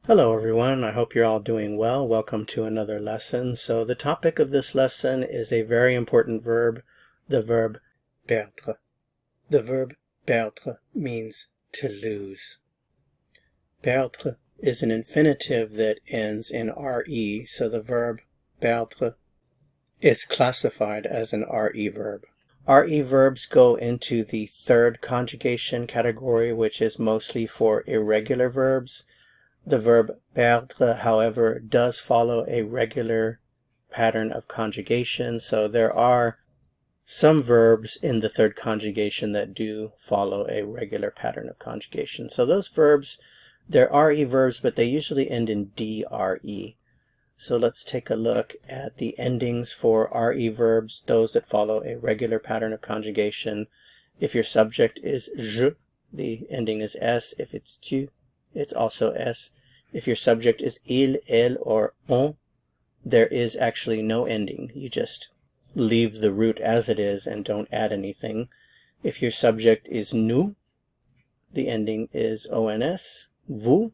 Hello everyone, I hope you're all doing well. Welcome to another lesson. So the topic of this lesson is a very important verb, the verb perdre. The verb perdre means to lose. Perdre is an infinitive that ends in re, so the verb perdre is classified as an re verb. Re verbs go into the third conjugation category, which is mostly for irregular verbs. The verb perdre, however, does follow a regular pattern of conjugation, so there are some verbs in the third conjugation that do follow a regular pattern of conjugation. So those verbs, they're re verbs, but they usually end in dre. So let's take a look at the endings for re verbs, those that follow a regular pattern of conjugation. If your subject is je, the ending is s. If it's tu, it's also s. If your subject is il, elle, or on, there is actually no ending. You just leave the root as it is and don't add anything. If your subject is nous, the ending is ons, vous,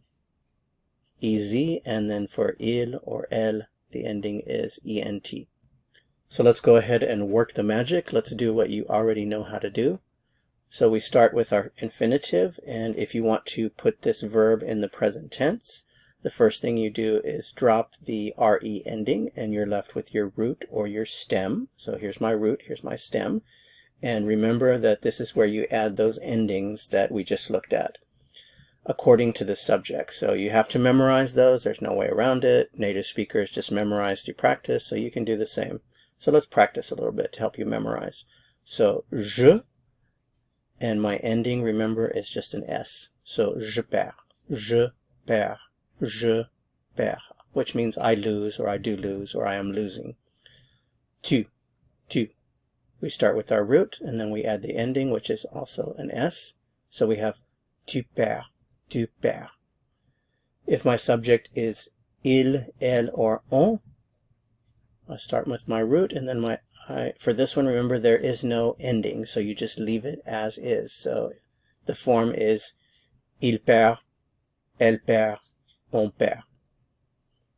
ez, and then for il or elle, the ending is ent. So let's go ahead and work the magic. Let's do what you already know how to do. So we start with our infinitive, and if you want to put this verb in the present tense, the first thing you do is drop the re ending, and you're left with your root or your stem. So here's my root, here's my stem. And remember that this is where you add those endings that we just looked at, according to the subject. So you have to memorize those. There's no way around it. Native speakers just memorize through practice, so you can do the same. So let's practice a little bit to help you memorize. So je, and my ending, remember, is just an S. So je perds, je perds, je perds, which means I lose, or I do lose, or I am losing. Tu, tu. We start with our root, and then we add the ending, which is also an S. So we have tu perds, tu perds. If my subject is il, elle, or on, I start with my root, and then for this one, remember, there is no ending, so you just leave it as is. So the form is il perd, elle perd, on perd.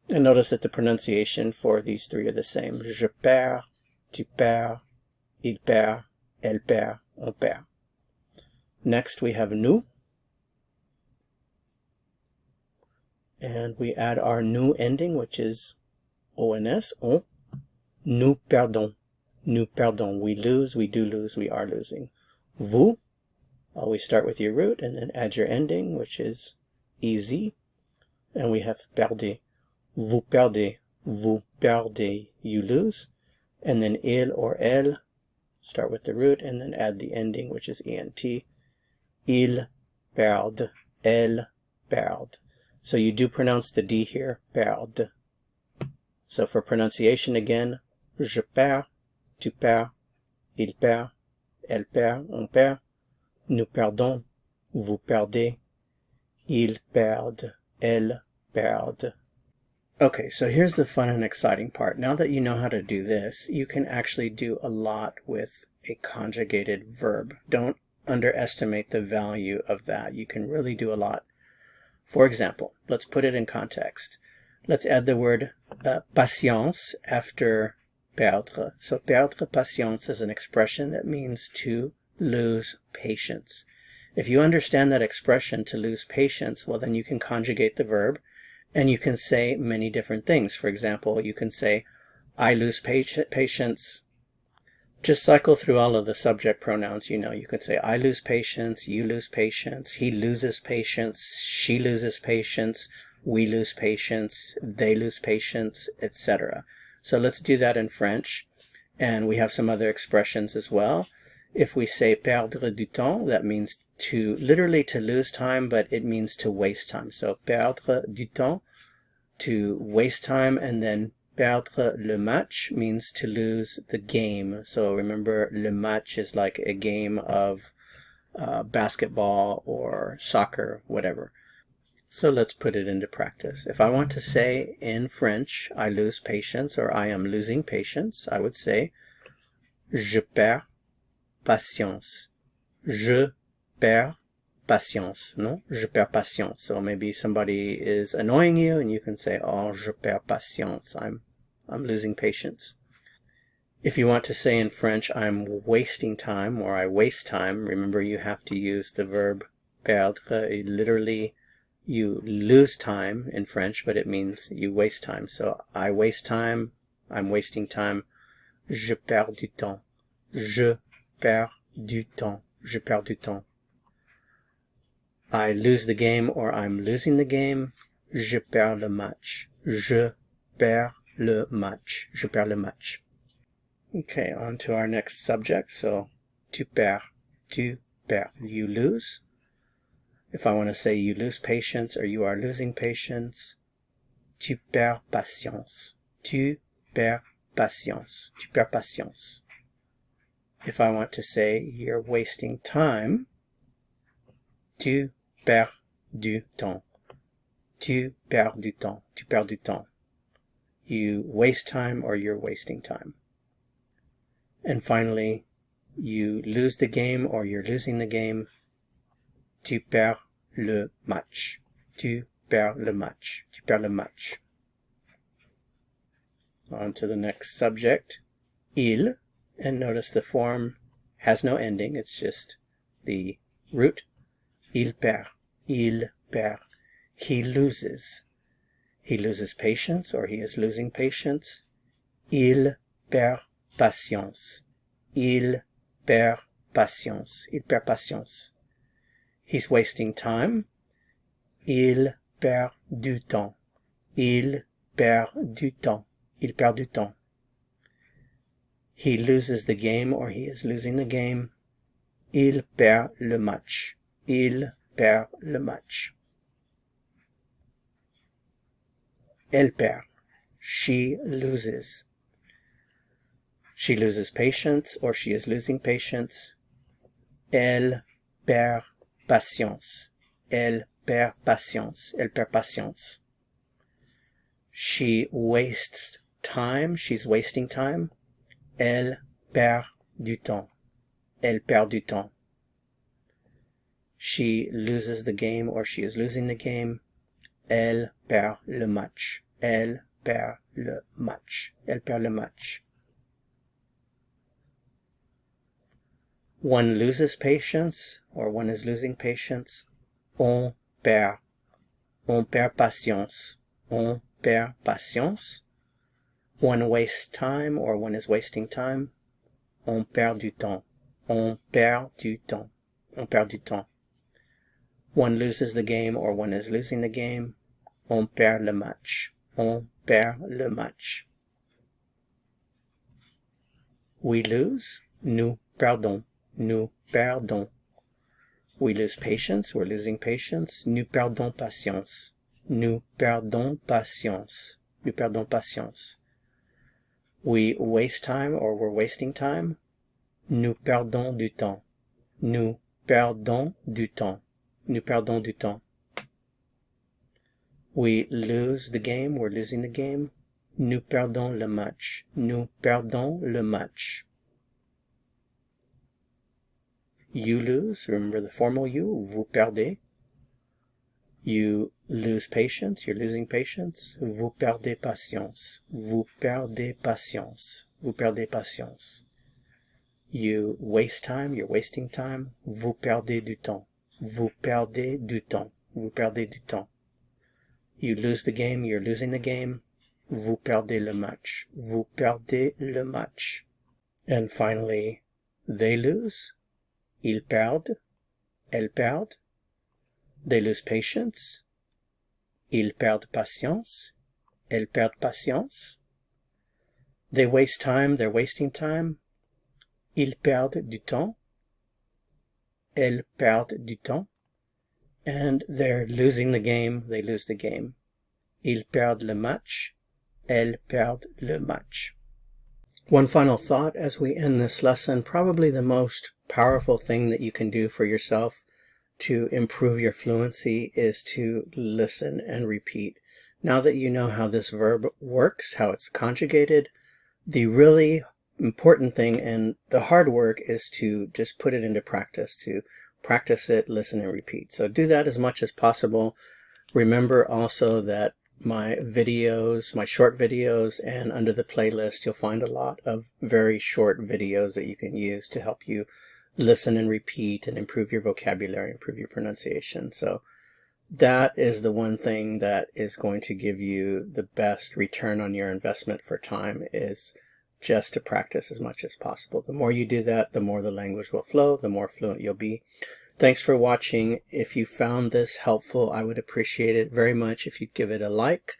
And notice that the pronunciation for these three are the same. Je perds, tu perds, il perd, elle perd, on perd. Next we have nous. And we add our nous ending, which is ons, on. Nous perdons. Nous perdons. We lose, we do lose, we are losing. Vous, always start with your root and then add your ending, which is ez. And we have perdez. Vous perdez. Vous perdez. You lose. And then il or elle, start with the root and then add the ending, which is ent. Il perd. Elle perd. So you do pronounce the D here, perd. So for pronunciation again, je perds, tu perds, il perd, elle perd, on perd, nous perdons, vous perdez, ils perdent, elles perdent. Okay, so here's the fun and exciting part. Now that you know how to do this, you can actually do a lot with a conjugated verb. Don't underestimate the value of that. You can really do a lot. For example, let's put it in context. Let's add the word patience after perdre. So perdre patience is an expression that means to lose patience. If you understand that expression, to lose patience, well, then you can conjugate the verb and you can say many different things. For example, you can say, I lose patience. Just cycle through all of the subject pronouns. You know, you can say, I lose patience, you lose patience, he loses patience, she loses patience, we lose patience, they lose patience, etc. So let's do that in French. And we have some other expressions as well. If we say perdre du temps, that means literally to lose time, but it means to waste time. So perdre du temps, to waste time, and then perdre le match means to lose the game. So remember, le match is like a game of basketball or soccer, whatever. So let's put it into practice. If I want to say in French, I lose patience, or I am losing patience, I would say, je perds patience. Je perds patience, non? Je perds patience. So maybe somebody is annoying you and you can say, oh, je perds patience. I'm losing patience. If you want to say in French, I'm wasting time or I waste time, remember you have to use the verb perdre. Literally, you lose time in French, but it means you waste time. So I waste time, I'm wasting time. Je perds du temps. Je perds du temps. Je perds du temps. I lose the game or I'm losing the game. Je perds le match. Je perds le match. Je perds le match. Okay, on to our next subject. So, tu perds, you lose. If I want to say you lose patience or you are losing patience, tu perds patience. Tu perds patience. Tu perds patience. If I want to say you're wasting time, tu perds du temps. Tu perds du temps. Tu perds du temps. You waste time or you're wasting time. And finally, you lose the game or you're losing the game. Tu perds le match. Tu perds le match. Tu perds le match. On to the next subject. Il. And notice the form has no ending. It's just the root. Il perd. Il perd. He loses. He loses patience or he is losing patience. Il perd patience. Il perd patience. Il perd patience. He's wasting time. Il perd du temps. Il perd du temps. Il perd du temps. He loses the game or he is losing the game. Il perd le match. Il perd le match. Elle perd. She loses. She loses patience or she is losing patience. Elle perd patience. Elle perd patience. Elle perd patience. She wastes time. She's wasting time. Elle perd du temps. Elle perd du temps. She loses the game or she is losing the game. Elle perd le match. Elle perd le match. Elle perd le match. One loses patience or one is losing patience. On perd. On perd patience. On perd patience. One wastes time or one is wasting time. On perd du temps. On perd du temps. On perd du temps. One loses the game or one is losing the game. On perd le match. On perd le match. We lose. Nous perdons. Nous perdons. We lose patience. We're losing patience. Nous perdons patience. Nous perdons patience. Nous perdons patience. We waste time or we're wasting time. Nous perdons du temps. Nous perdons du temps. Nous perdons du temps. We lose the game. We're losing the game. Nous perdons le match. Nous perdons le match. You lose. Remember the formal you. Vous perdez. You lose patience. You're losing patience. Vous perdez patience. Vous perdez patience. Vous perdez patience. You waste time. You're wasting time. Vous perdez du temps. Vous perdez du temps. Vous perdez du temps. You lose the game. You're losing the game. Vous perdez le match. Vous perdez le match. And finally, they lose. Ils perdent. Elles perdent. They lose patience. Ils perdent patience. Elles perdent patience. They waste time. They're wasting time. Ils perdent du temps. Elles perdent du temps. And they're losing the game. They lose the game. Ils perdent le match. Elles perdent le match. One final thought as we end this lesson. Probably the most powerful thing that you can do for yourself to improve your fluency is to listen and repeat. Now that you know how this verb works, how it's conjugated, the really important thing and the hard work is to just put it into practice, to practice it, listen, and repeat. So do that as much as possible. Remember also that my videos, my short videos, and under the playlist, you'll find a lot of very short videos that you can use to help you listen and repeat and improve your vocabulary, improve your pronunciation. So that is the one thing that is going to give you the best return on your investment for time, is just to practice as much as possible. The more you do that, the more the language will flow, the more fluent you'll be. Thanks for watching. If you found this helpful, I would appreciate it very much if you'd give it a like.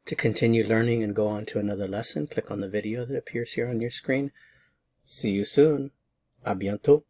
To continue learning and go on to another lesson, click on the video that appears here on your screen. See you soon. À bientôt.